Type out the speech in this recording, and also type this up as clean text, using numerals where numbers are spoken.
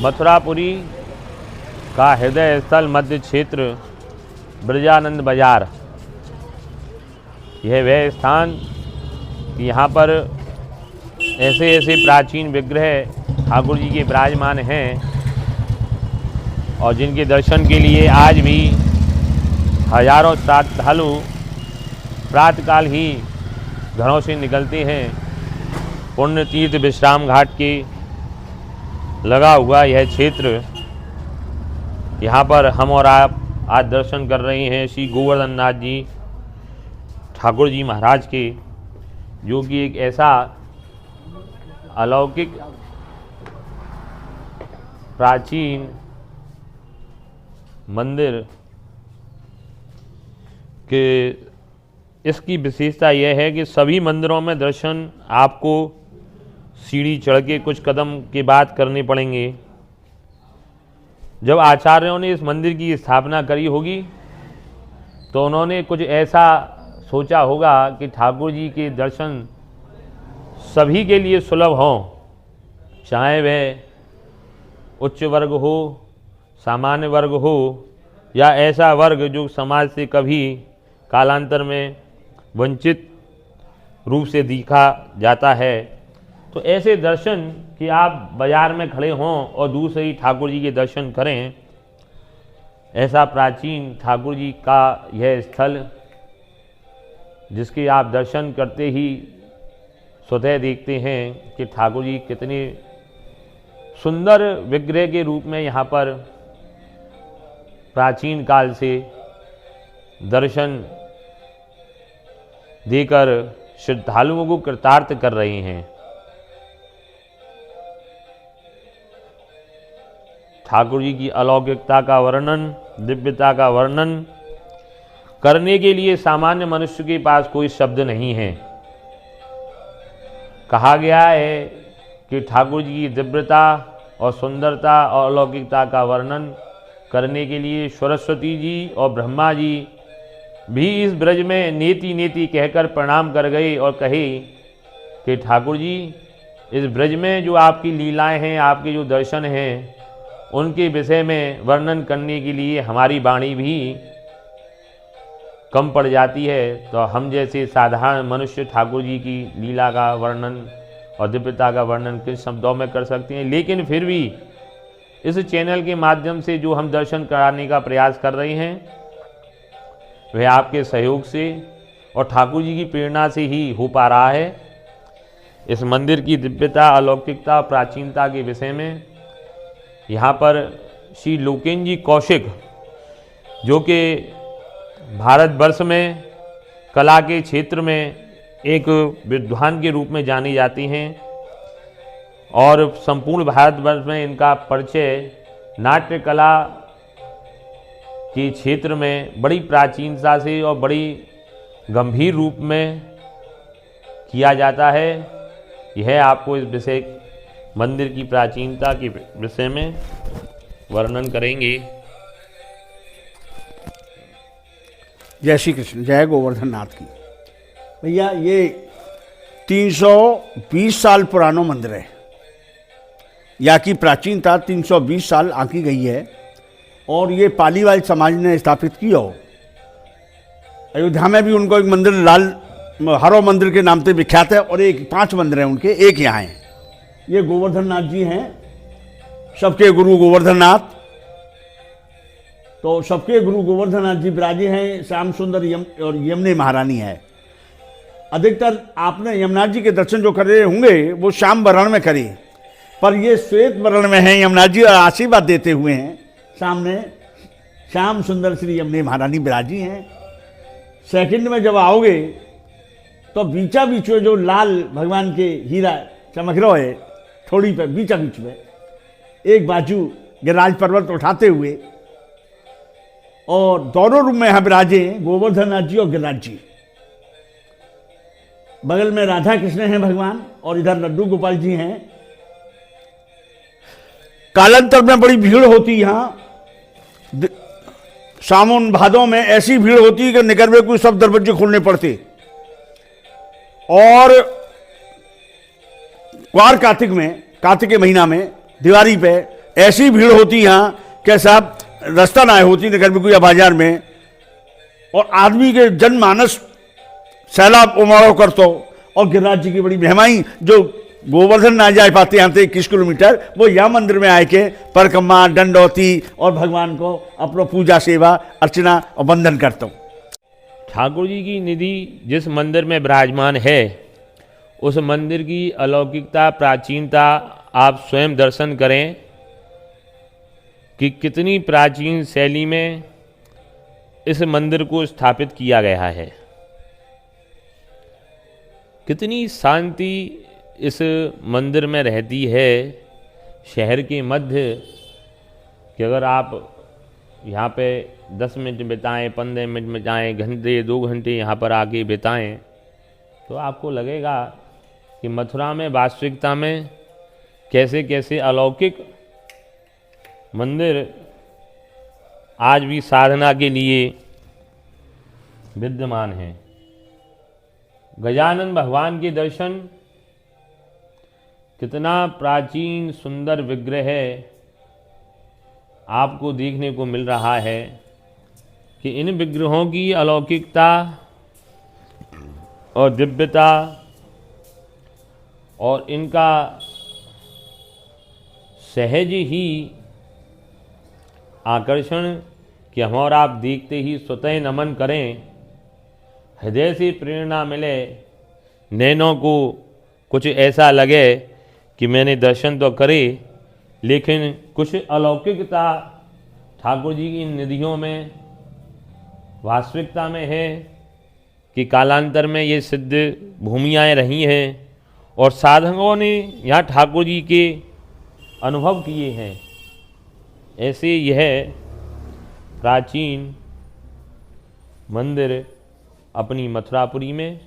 मथुरापुरी का हृदय स्थल मध्य क्षेत्र ब्रजानंद बाजार, यह वह स्थान यहाँ पर ऐसे ऐसे प्राचीन विग्रह ठाकुर जी के विराजमान हैं और जिनके दर्शन के लिए आज भी हजारों श्रद्धालु प्रातःकाल ही घरों से निकलते हैं। पुण्य तीर्थ विश्राम घाट के लगा हुआ यह क्षेत्र, यहाँ पर हम और आप आज दर्शन कर रहे हैं श्री गोवर्धन नाथ जी ठाकुर जी महाराज के, जो कि एक ऐसा अलौकिक प्राचीन मंदिर के इसकी विशेषता यह है कि सभी मंदिरों में दर्शन आपको सीढ़ी चढ़ के कुछ कदम के बाद करने पड़ेंगे। जब आचार्यों ने इस मंदिर की स्थापना करी होगी तो उन्होंने कुछ ऐसा सोचा होगा कि ठाकुर जी के दर्शन सभी के लिए सुलभ हों, चाहे वह उच्च वर्ग हो, सामान्य वर्ग हो या ऐसा वर्ग जो समाज से कभी कालांतर में वंचित रूप से देखा जाता है। तो ऐसे दर्शन कि आप बाजार में खड़े हों और दूर से ही ठाकुर जी के दर्शन करें, ऐसा प्राचीन ठाकुर जी का यह स्थल, जिसके आप दर्शन करते ही स्वतः देखते हैं कि ठाकुर जी कितने सुंदर विग्रह के रूप में यहाँ पर प्राचीन काल से दर्शन देकर श्रद्धालुओं को कृतार्थ कर रहे हैं। ठाकुर जी की अलौकिकता का वर्णन, दिव्यता का वर्णन करने के लिए सामान्य मनुष्य के पास कोई शब्द नहीं है। कहा गया है कि ठाकुर जी की दिव्यता और सुंदरता और अलौकिकता का वर्णन करने के लिए सरस्वती जी और ब्रह्मा जी भी इस ब्रज में नेति नेति कहकर प्रणाम कर गए और कहे कि ठाकुर जी, इस ब्रज में जो आपकी लीलाएं हैं, आपके जो दर्शन हैं, उनके विषय में वर्णन करने के लिए हमारी वाणी भी कम पड़ जाती है। तो हम जैसे साधारण मनुष्य ठाकुर जी की लीला का वर्णन और दिव्यता का वर्णन किस शब्दों में कर सकते हैं। लेकिन फिर भी इस चैनल के माध्यम से जो हम दर्शन कराने का प्रयास कर रहे हैं, वह आपके सहयोग से और ठाकुर जी की प्रेरणा से ही हो पा रहा है। इस मंदिर की दिव्यता, अलौकिकता, प्राचीनता के विषय में यहाँ पर श्री लोकेन जी कौशिक, जो कि भारतवर्ष में कला के क्षेत्र में एक विद्वान के रूप में जानी जाती हैं और संपूर्ण भारतवर्ष में इनका परिचय नाट्य कला के क्षेत्र में बड़ी प्राचीनता से और बड़ी गंभीर रूप में किया जाता है। यह आपको इस विषय मंदिर की प्राचीनता के विषय में वर्णन करेंगे। जय श्री कृष्ण, जय गोवर्धन नाथ की। भैया ये 320 साल पुराना मंदिर है। यहाँ की प्राचीनता 320 साल आंकी गई है और ये पालीवाल समाज ने स्थापित की हो। अयोध्या में भी उनको एक मंदिर लाल हरो मंदिर के नाम से विख्यात है और एक 5 मंदिर हैं उनके, एक यहाँ है। ये गोवर्धन नाथ जी हैं, सबके गुरु गोवर्धन नाथ। तो सबके गुरु गोवर्धन नाथ जी विराजे हैं। श्याम सुंदर और यमुने महारानी है। अधिकतर आपने यमुनाथ जी के दर्शन जो कर रहे होंगे वो श्याम वर्ण में करे, पर ये श्वेत वर्ण में है यमुनाथ जी और आशीर्वाद देते हुए हैं। सामने श्याम सुंदर श्री यमुने महारानी विराजी हैं। सेकंड में जब आओगे तो बीचा बीच में जो लाल भगवान के हीरा चमक रहा है, थोड़ी पे बीचा बीच में एक बाजू गिरिराज पर्वत उठाते हुए, और दोनों रूम में यहाँ विराजे गोवर्धन नाथ जी और गिरिराज जी। बगल में राधा कृष्ण हैं भगवान और इधर लड्डू गोपाल जी हैं। कालांतर में बड़ी भीड़ होती यहाँ। सावन भादों में ऐसी भीड़ होती है कि निकलवे कोई सब दरवाजे खोलने पड़ते। और क्वार कार्तिक में, कार्तिक के महीना में दिवाली पे ऐसी भीड़ होती यहाँ कि साहब रास्ता ना होती न घर में कोई या बाजार में, और आदमी के जनमानस सैलाब उमड़ो करतो। और गिरिराज जी की बड़ी महिमाई, जो गोवर्धन ना जा पाते यहाँ से 21 किलोमीटर, वो यहाँ मंदिर में आए के परिक्रमा दंडौती और भगवान को अपना पूजा सेवा अर्चना और वंदन करता हूँ। ठाकुर जी की निधि जिस मंदिर में विराजमान है, उस मंदिर की अलौकिकता, प्राचीनता आप स्वयं दर्शन करें कि कितनी प्राचीन शैली में इस मंदिर को स्थापित किया गया है। कितनी शांति इस मंदिर में रहती है शहर के मध्य, कि अगर आप यहाँ पे 10 मिनट बिताएं, 15 मिनट बिताएं, घंटे 2 घंटे यहाँ पर आके बिताएं, तो आपको लगेगा कि मथुरा में वास्तविकता में कैसे कैसे अलौकिक मंदिर आज भी साधना के लिए विद्यमान हैं। गजानन भगवान के दर्शन, कितना प्राचीन सुंदर विग्रह आपको देखने को मिल रहा है कि इन विग्रहों की अलौकिकता और दिव्यता और इनका सहज ही आकर्षण कि हम और आप देखते ही स्वतः नमन करें, हृदय से प्रेरणा मिले, नैनों को कुछ ऐसा लगे कि मैंने दर्शन तो करे, लेकिन कुछ अलौकिकता ठाकुर जी की निधियों में वास्तविकता में है कि कालांतर में ये सिद्ध भूमियाएँ रही हैं और साधकों ने यहाँ ठाकुर जी के अनुभव किए हैं। ऐसे यह प्राचीन मंदिर अपनी मथुरापुरी में